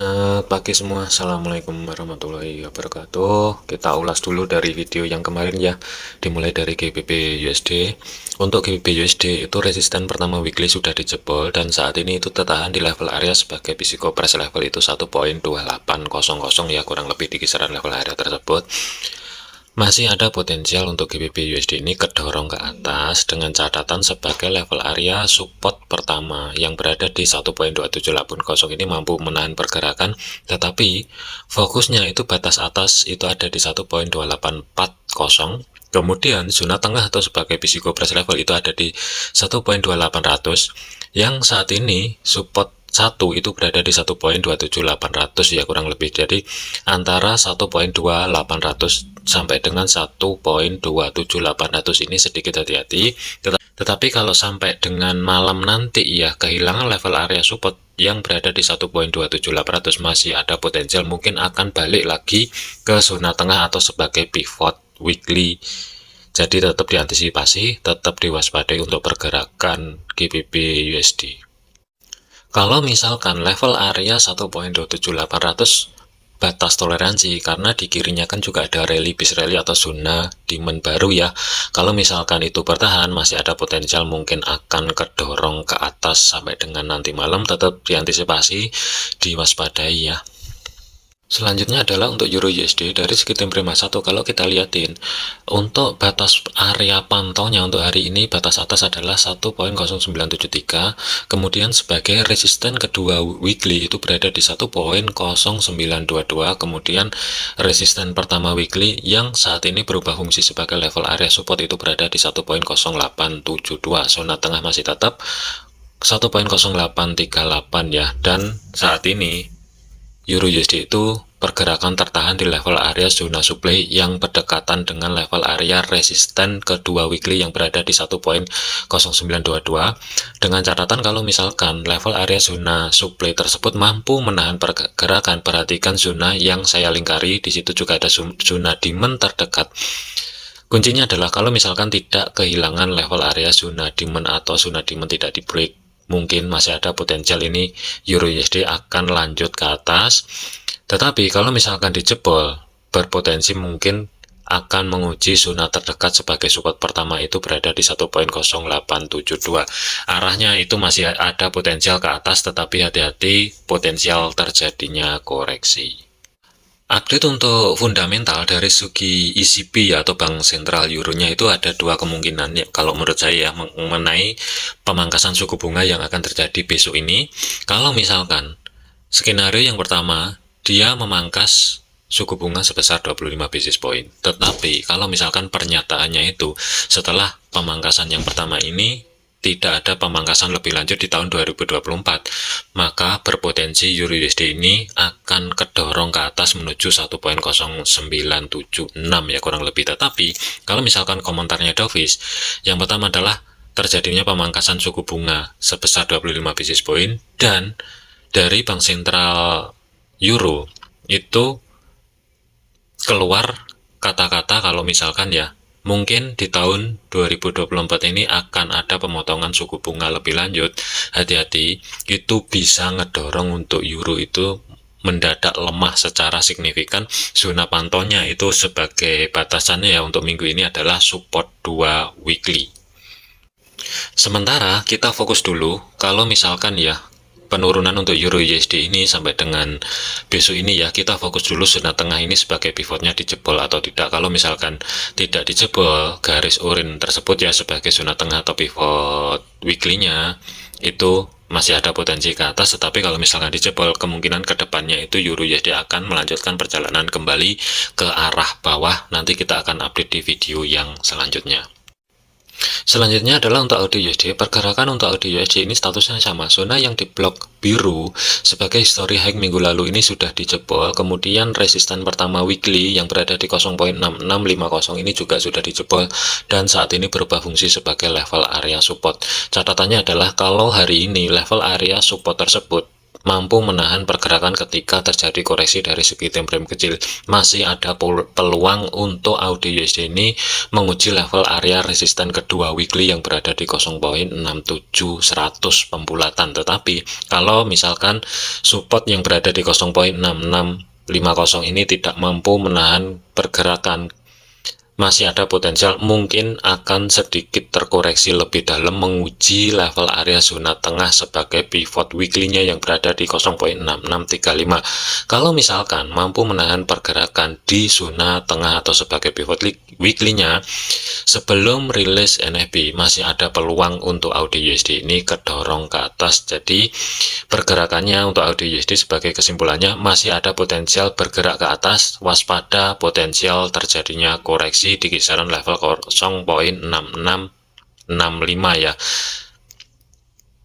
Selamat pagi semua, Assalamualaikum warahmatullahi wabarakatuh. Kita ulas dulu dari video yang kemarin ya, dimulai dari GBP USD. Untuk GBP USD itu resisten pertama weekly sudah dijebol dan saat ini itu tertahan di level area sebagai physical price level itu 1.2800 ya, kurang lebih di kisaran level area tersebut. Masih ada potensial untuk GBP USD ini kedorong ke atas dengan catatan sebagai level area support pertama yang berada di 1.2780 ini mampu menahan pergerakan, tetapi fokusnya itu batas atas itu ada di 1.2840. Kemudian zona tengah atau sebagai physical price level itu ada di 1.2800 yang saat ini support satu itu berada di 1.27800 ya, kurang lebih. Jadi antara 1.2800 sampai dengan 1.27800 ini sedikit hati-hati. Tetapi kalau sampai dengan malam nanti ya kehilangan level area support yang berada di 1.27800, masih ada potensial mungkin akan balik lagi ke zona tengah atau sebagai pivot weekly. Jadi tetap diantisipasi, tetap diwaspadai untuk pergerakan GBP USD. Kalau misalkan level area 1.27800 batas toleransi, karena di kirinya kan juga ada rally bis rally atau zona demand baru ya. Kalau misalkan itu bertahan, masih ada potensial mungkin akan kedorong ke atas sampai dengan nanti malam, tetap diantisipasi, diwaspadai ya. Selanjutnya adalah untuk Euro USD dari segi time frame 1. Kalau kita lihatin untuk batas area pantaunya untuk hari ini, batas atas adalah 1.0973, kemudian sebagai resisten kedua weekly itu berada di 1.0922, kemudian resisten pertama weekly yang saat ini berubah fungsi sebagai level area support itu berada di 1.0872. Zona tengah masih tetap 1.0838 ya, dan saat ini Euro USD itu pergerakan tertahan di level area zona supply yang berdekatan dengan level area resisten kedua weekly yang berada di 1.0922, dengan catatan kalau misalkan level area zona supply tersebut mampu menahan pergerakan, perhatikan zona yang saya lingkari, di situ juga ada zona demand terdekat. Kuncinya adalah kalau misalkan tidak kehilangan level area zona demand atau zona demand tidak di break, mungkin masih ada potensial ini Euro USD akan lanjut ke atas. Tetapi kalau misalkan dijebol, berpotensi mungkin akan menguji zona terdekat sebagai support pertama itu berada di 1.0872. Arahnya itu masih ada potensial ke atas, tetapi hati-hati potensial terjadinya koreksi. Update untuk fundamental dari segi ECB atau Bank Sentral Euronya itu ada dua kemungkinan ya, kalau menurut saya ya, mengenai pemangkasan suku bunga yang akan terjadi besok ini. Kalau misalkan skenario yang pertama, dia memangkas suku bunga sebesar 25 basis point. Tetapi kalau misalkan pernyataannya itu setelah pemangkasan yang pertama ini tidak ada pemangkasan lebih lanjut di tahun 2024, maka berpotensi Euro USD ini akan kedorong ke atas menuju 1.0976 ya, kurang lebih. Tetapi kalau misalkan komentarnya Dovish, yang pertama adalah terjadinya pemangkasan suku bunga sebesar 25 basis point, dan dari Bank Sentral Euro itu keluar kata-kata kalau misalkan ya mungkin di tahun 2024 ini akan ada pemotongan suku bunga lebih lanjut. Hati-hati, itu bisa ngedorong untuk euro itu mendadak lemah secara signifikan. Zona pantaunya itu sebagai batasannya ya untuk minggu ini adalah support 2 weekly. Sementara kita fokus dulu kalau misalkan ya penurunan untuk Euro USD ini sampai dengan besok ini ya, kita fokus dulu zona tengah ini sebagai pivotnya dijebol atau tidak. Kalau misalkan tidak dijebol, garis oranye tersebut ya sebagai zona tengah atau pivot weekly-nya itu masih ada potensi ke atas. Tetapi kalau misalkan dijebol, kemungkinan kedepannya itu Euro USD akan melanjutkan perjalanan kembali ke arah bawah. Nanti kita akan update di video yang selanjutnya. Selanjutnya adalah untuk audio USD. Pergerakan untuk audio USD ini statusnya sama. Zona yang di blok biru sebagai history high minggu lalu ini sudah dijebol. Kemudian resisten pertama weekly yang berada di 0.6650 ini juga sudah dijebol dan saat ini berubah fungsi sebagai level area support. Catatannya adalah kalau hari ini level area support tersebut mampu menahan pergerakan ketika terjadi koreksi dari segi time frame kecil. Masih ada peluang untuk Audi USD ini menguji level area resisten kedua weekly yang berada di 0.67100 pembulatan. Tetapi kalau misalkan support yang berada di 0.6650 ini tidak mampu menahan pergerakan, masih ada potensial mungkin akan sedikit terkoreksi lebih dalam menguji level area zona tengah sebagai pivot weekly-nya yang berada di 0.6635. Kalau misalkan mampu menahan pergerakan di zona tengah atau sebagai pivot weekly-nya sebelum rilis NFP, masih ada peluang untuk Audi USD ini kedorong ke atas. Jadi pergerakannya untuk Audi USD sebagai kesimpulannya masih ada potensial bergerak ke atas, waspada potensial terjadinya koreksi di kisaran level 0.6665 ya.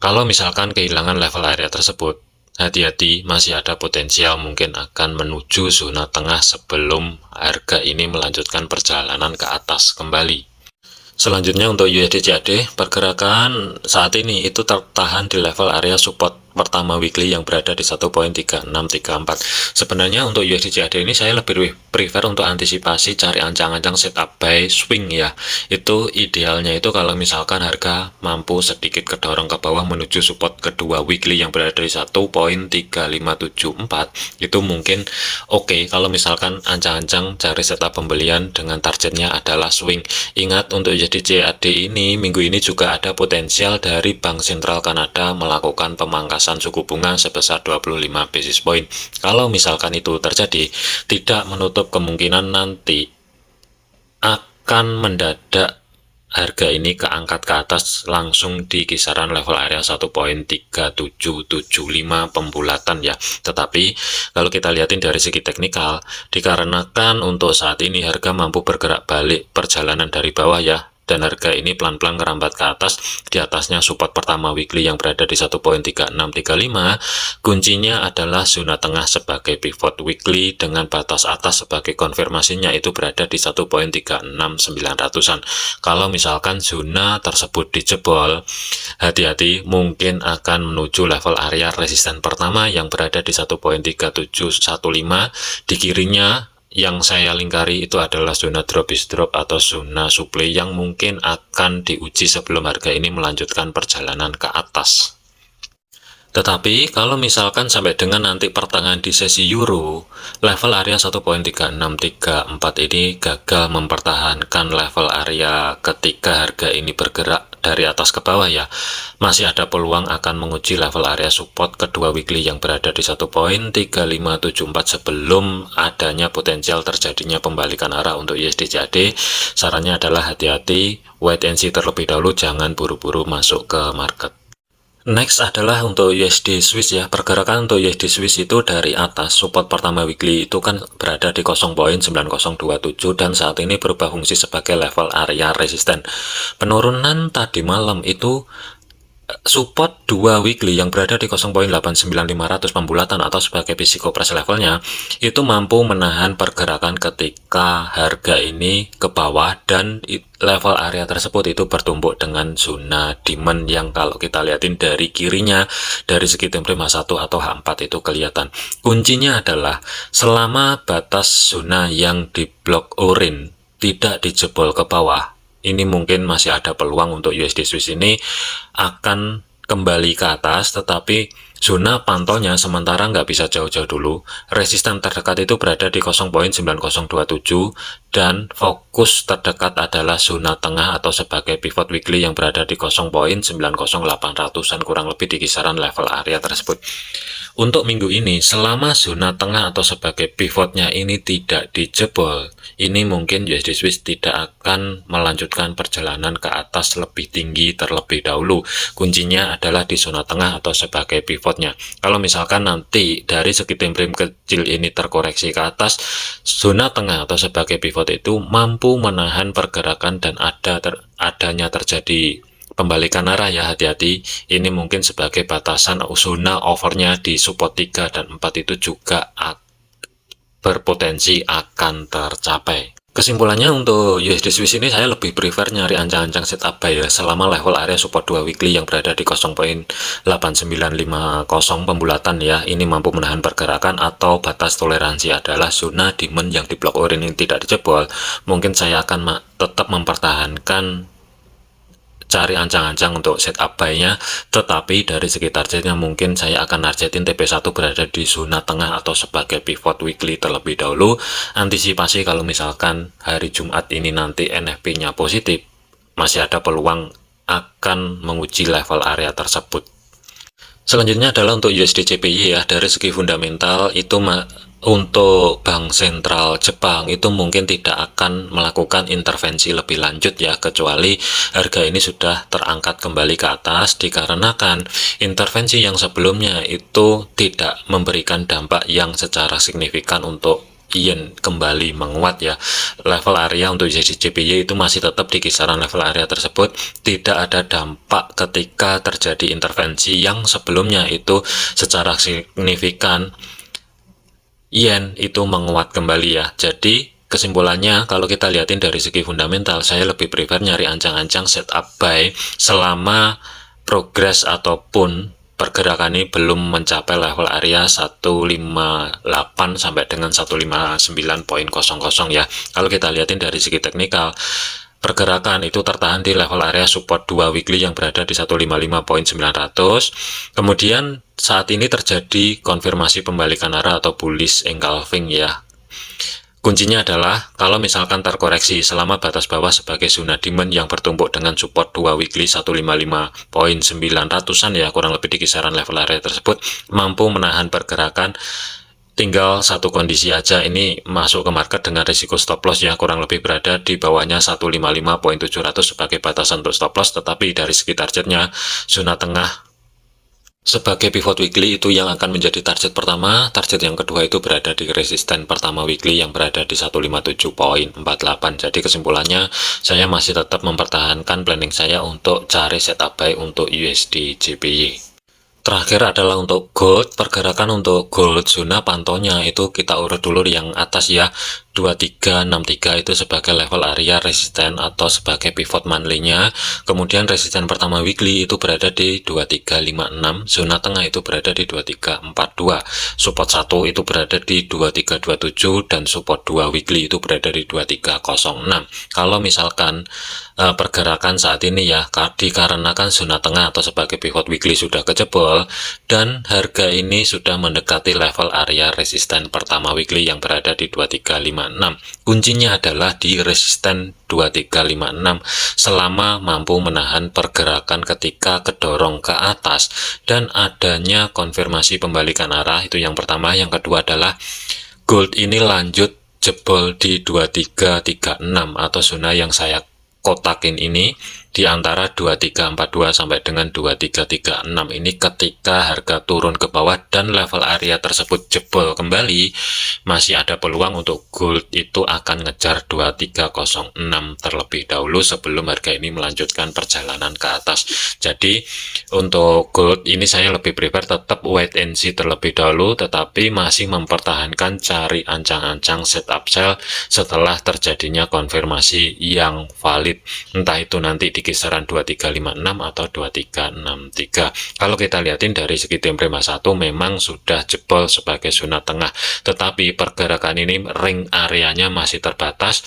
Kalau misalkan kehilangan level area tersebut, hati-hati, masih ada potensial mungkin akan menuju zona tengah sebelum harga ini melanjutkan perjalanan ke atas kembali. Selanjutnya untuk USD CAD, pergerakan saat ini itu tertahan di level area support pertama weekly yang berada di 1.3634. Sebenarnya untuk USD CAD ini saya lebih prefer untuk antisipasi cari ancang-ancang setup buy swing ya. Itu idealnya itu kalau misalkan harga mampu sedikit kedorong ke bawah menuju support kedua weekly yang berada di 1.3574, itu mungkin oke kalau misalkan ancang-ancang cari setup pembelian dengan targetnya adalah swing. Ingat untuk USD CAD ini minggu ini juga ada potensial dari Bank Sentral Kanada melakukan pemangkasan suku bunga sebesar 25 basis point. Kalau misalkan itu terjadi, tidak menutup kemungkinan nanti akan mendadak harga ini keangkat ke atas langsung di kisaran level area 1.3775 pembulatan ya. Tetapi kalau kita lihatin dari segi teknikal, dikarenakan untuk saat ini harga mampu bergerak balik perjalanan dari bawah ya, dan harga ini pelan-pelan merambat ke atas. Di atasnya support pertama weekly yang berada di 1.3635. Kuncinya adalah zona tengah sebagai pivot weekly dengan batas atas sebagai konfirmasinya itu berada di 1.36900-an. Kalau misalkan zona tersebut dijebol, hati-hati mungkin akan menuju level area resisten pertama yang berada di 1.3715. Di kirinya yang saya lingkari itu adalah zona drop is drop atau zona supply yang mungkin akan diuji sebelum harga ini melanjutkan perjalanan ke atas. Tetapi kalau misalkan sampai dengan nanti pertengahan di sesi euro, level area 1.3634 ini gagal mempertahankan level area ketika harga ini bergerak dari atas ke bawah ya, masih ada peluang akan menguji level area support kedua weekly yang berada di 1.3574 sebelum adanya potensial terjadinya pembalikan arah untuk USD CAD. Sarannya adalah hati-hati, wait and see terlebih dahulu, jangan buru-buru masuk ke market. Next adalah untuk USD Swiss ya. Pergerakan untuk USD Swiss itu dari atas support pertama weekly itu kan berada di 0.9027 dan saat ini berubah fungsi sebagai level area resisten. Penurunan tadi malam itu support 2 weekly yang berada di 0.89500 pembulatan atau sebagai physical price levelnya itu mampu menahan pergerakan ketika harga ini ke bawah, dan level area tersebut itu bertumbuk dengan zona demand yang kalau kita lihatin dari kirinya dari segi time frame H1 atau H4 itu kelihatan. Kuncinya adalah selama batas zona yang di blok orange tidak dijebol ke bawah, ini mungkin masih ada peluang untuk USD Swiss ini akan kembali ke atas, tetapi zona pantaunya sementara nggak bisa jauh-jauh dulu. Resisten terdekat itu berada di 0.9027 dan fokus terdekat adalah zona tengah atau sebagai pivot weekly yang berada di 0.90800-an, kurang lebih di kisaran level area tersebut. Untuk minggu ini, selama zona tengah atau sebagai pivotnya ini tidak dijebol, ini mungkin USD Swiss tidak akan melanjutkan perjalanan ke atas lebih tinggi terlebih dahulu. Kuncinya adalah di zona tengah atau sebagai pivotnya. Kalau misalkan nanti dari segi time frame kecil ini terkoreksi ke atas, zona tengah atau sebagai pivot itu mampu menahan pergerakan dan adanya terjadi pembalikan arah ya, hati-hati. Ini mungkin sebagai batasan zona overnya di support 3 dan 4 itu juga berpotensi akan tercapai. Kesimpulannya untuk USD Swiss ini saya lebih prefer nyari ancang-ancang setup buy ya selama level area support 2 weekly yang berada di 0.8950 pembulatan ya, ini mampu menahan pergerakan atau batas toleransi adalah zona demand yang di blok orange ini tidak dijebol. Mungkin saya akan tetap mempertahankan cari ancang-ancang untuk setup buy-nya, tetapi dari segi targetnya mungkin saya akan targetin TP1 berada di zona tengah atau sebagai pivot weekly terlebih dahulu, antisipasi kalau misalkan hari Jumat ini nanti NFP-nya positif, masih ada peluang akan menguji level area tersebut. Selanjutnya adalah untuk USD CPY ya, dari segi fundamental itu untuk Bank Sentral Jepang itu mungkin tidak akan melakukan intervensi lebih lanjut ya, kecuali harga ini sudah terangkat kembali ke atas, dikarenakan intervensi yang sebelumnya itu tidak memberikan dampak yang secara signifikan untuk yen kembali menguat ya. Level area untuk JPY itu masih tetap di kisaran level area tersebut, tidak ada dampak ketika terjadi intervensi yang sebelumnya itu secara signifikan yen itu menguat kembali ya. Jadi kesimpulannya kalau kita lihatin dari segi fundamental, saya lebih prefer nyari ancang-ancang setup buy selama progres ataupun pergerakan ini belum mencapai level area 158 sampai dengan 159.00 ya. Kalau kita lihatin dari segi teknikal, pergerakan itu tertahan di level area support 2 weekly yang berada di 155.900. Kemudian saat ini terjadi konfirmasi pembalikan arah atau bullish engulfing ya. Kuncinya adalah kalau misalkan terkoreksi selama batas bawah sebagai zona demand yang bertumpuk dengan support 2 weekly 155.900-an ya, kurang lebih di kisaran level area tersebut, mampu menahan pergerakan. Tinggal satu kondisi aja, ini masuk ke market dengan risiko stop loss ya, kurang lebih berada di bawahnya 155.700 sebagai batasan untuk stop loss, tetapi dari segi targetnya zona tengah sebagai pivot weekly itu yang akan menjadi target pertama. Target yang kedua itu berada di resisten pertama weekly yang berada di 157.48. Jadi kesimpulannya saya masih tetap mempertahankan planning saya untuk cari setup buy untuk USD JPY. Terakhir adalah untuk gold. Pergerakan untuk gold zona pantaunya itu kita urut dulu yang atas ya, 2363 itu sebagai level area resisten atau sebagai pivot monthly-nya. Kemudian resisten pertama weekly itu berada di 2356, zona tengah itu berada di 2342, support 1 itu berada di 2327, dan support 2 weekly itu berada di 2306. Kalau misalkan pergerakan saat ini ya, dikarenakan zona tengah atau sebagai pivot weekly sudah kejebol dan harga ini sudah mendekati level area resisten pertama weekly yang berada di 2356. Kuncinya adalah di resisten 2356 selama mampu menahan pergerakan ketika kedorong ke atas dan adanya konfirmasi pembalikan arah, itu yang pertama. Yang kedua adalah gold ini lanjut jebol di 2336 atau zona yang saya kotakin ini di antara 2342 sampai dengan 2336 ini. Ketika harga turun ke bawah dan level area tersebut jebol kembali, masih ada peluang untuk gold itu akan ngejar 2306 terlebih dahulu sebelum harga ini melanjutkan perjalanan ke atas. Jadi untuk gold ini saya lebih prefer tetap wait and see terlebih dahulu, tetapi masih mempertahankan cari ancang-ancang setup sell setelah terjadinya konfirmasi yang valid, entah itu nanti di kisaran 2356 atau 2363. Kalau kita lihatin dari segi time frame 1 memang sudah jebol sebagai zona tengah, tetapi pergerakan ini ring areanya masih terbatas,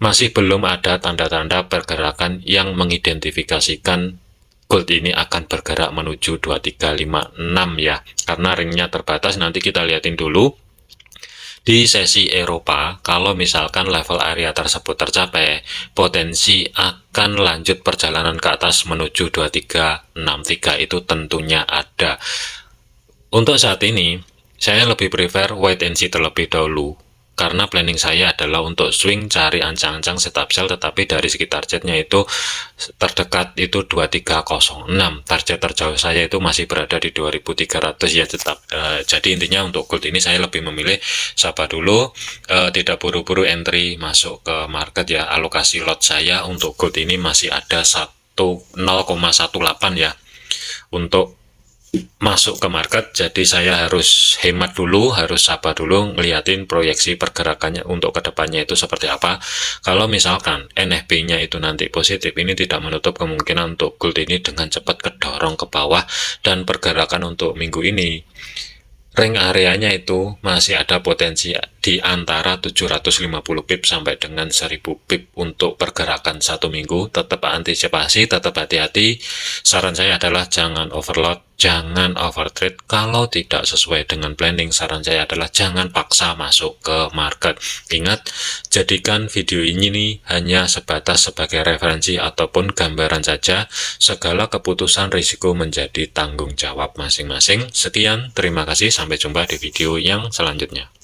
masih belum ada tanda-tanda pergerakan yang mengidentifikasikan gold ini akan bergerak menuju 2356 ya, karena ringnya terbatas. Nanti kita lihatin dulu di sesi Eropa, kalau misalkan level area tersebut tercapai, potensi akan lanjut perjalanan ke atas menuju 2363 itu tentunya ada. Untuk saat ini, saya lebih prefer wait and see terlebih dahulu, karena planning saya adalah untuk swing cari ancang-ancang setup sell, tetapi dari segi targetnya itu terdekat itu 2306, target terjauh saya itu masih berada di 2300 ya tetap. Jadi intinya untuk gold ini saya lebih memilih sabar dulu, tidak buru-buru entry masuk ke market ya. Alokasi lot saya untuk gold ini masih ada 0,18 ya untuk masuk ke market, jadi saya harus hemat dulu, harus sabar dulu ngeliatin proyeksi pergerakannya untuk kedepannya itu seperti apa. Kalau misalkan NFP-nya itu nanti positif, ini tidak menutup kemungkinan untuk gold ini dengan cepat kedorong ke bawah, dan pergerakan untuk minggu ini ring areanya itu masih ada potensi di antara 750 pip sampai dengan 1000 pip untuk pergerakan satu minggu. Tetap antisipasi, tetap hati-hati. Saran saya adalah jangan overload, jangan overtrade. Kalau tidak sesuai dengan planning, saran saya adalah jangan paksa masuk ke market. Ingat, jadikan video ini nih hanya sebatas sebagai referensi ataupun gambaran saja. Segala keputusan risiko menjadi tanggung jawab masing-masing. Sekian, terima kasih, sampai jumpa di video yang selanjutnya.